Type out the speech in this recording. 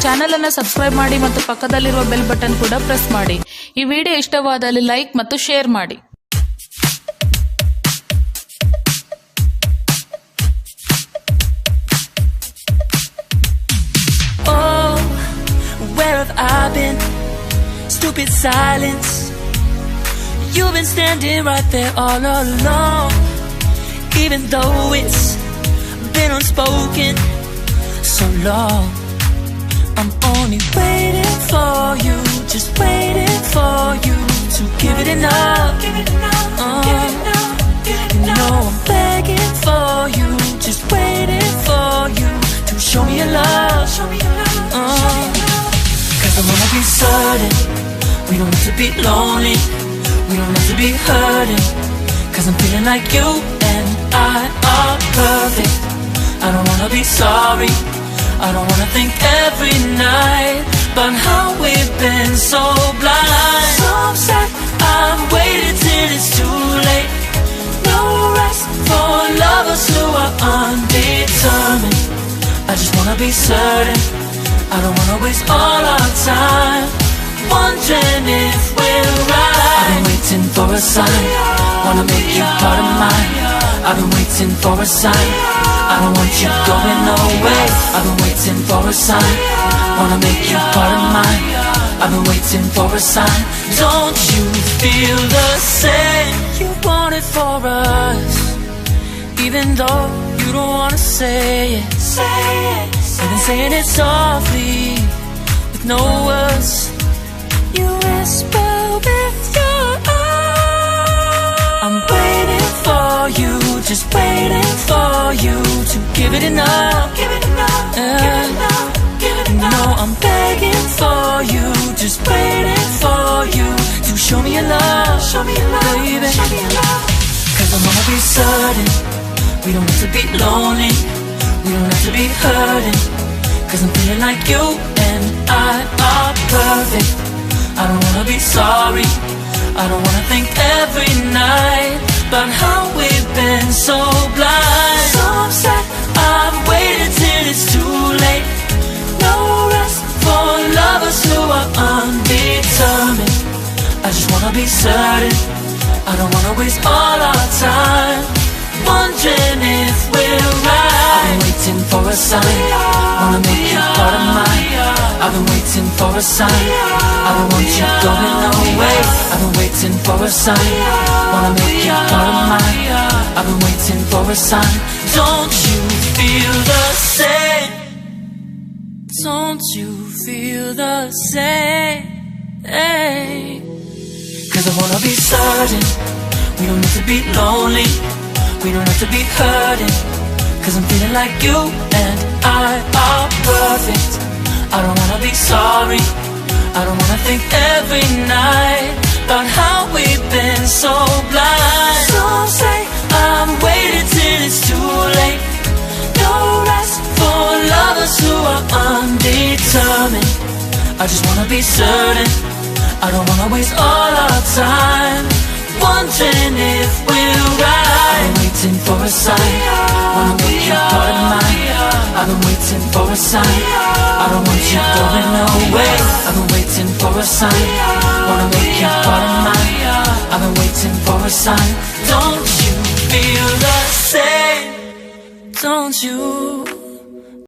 Channel ಅನ್ನು subscribe ಮಾಡಿ ಮತ್ತು ಪಕ್ಕದಲ್ಲಿರುವ ಬೆಲ್ ಬಟನ್ ಕೂಡ ಪ್ರೆಸ್ ಮಾಡಿ. ಈ ವಿಡಿಯೋ ಇಷ್ಟವಾದಲ್ಲಿ ಲೈಕ್ ಮತ್ತು ಶೇರ್ ಮಾಡಿ. Oh, where have I been? Stupid silence. You've been standing right there all along, even though it's been unspoken so long. I'm only waiting for you, just waiting for you to give it enough. You know I'm begging for you, just waiting for you to show me your love. Cause I wanna be certain we don't have to be lonely, we don't have to be hurting. Cause I'm feeling like you and I are perfect. I don't wanna be sorry, I don't wanna think every night about how we've been so blind. So upset, I've waited till it's too late. No rest for lovers who are undetermined. I just wanna be certain, I don't wanna waste all our time wondering if we're right. I've been waiting for a sign, wanna make you part of mine. I've been waiting for a sign, I don't want you going away. I've been waiting for a sign, wanna make you part of mine. I've been waiting for a sign. Don't you feel the same? You want it for us, even though you don't wanna say it. You've been saying it softly with no words. You whisper with your eyes. I'm waiting for you, just waiting for you to give it enough. No, I'm begging for you, just waiting for you to show me your love, baby. Cause I wanna be certain we don't have to be lonely, we don't have to be hurting. Cause I'm feeling like you and I are perfect. I don't wanna be sorry, I don't wanna think every night about how we've been so blind. So upset, I've waited till it's too late. No rest for lovers who are undetermined. I just wanna be certain, I don't wanna waste all our time wondering if we're right. I've been waiting for a sign, wanna make you part of mine. I've been waiting for a sign, I don't want you going away. I've been waiting for a sign, wanna make you part of mine. I've been waiting for a sign. Don't you feel the same? Don't you feel the same? Cause I wanna be certain we don't have to be lonely, we don't have to be hurting. Cause I'm feeling like you and I are perfect. I don't wanna be sorry, I don't wanna think every night about how we've been so blind. Some say I'm waiting till it's too late. No rest for lovers who are undetermined. I just wanna be certain, I don't wanna waste all our time wondering if we're right. I've been waiting for a sign, wanna make you part of mine. I've been waiting for a sign, I don't want you going away. I've been waiting for a sign, wanna make you part of mine. I've been waiting for a sign. Don't you feel the same? Don't you?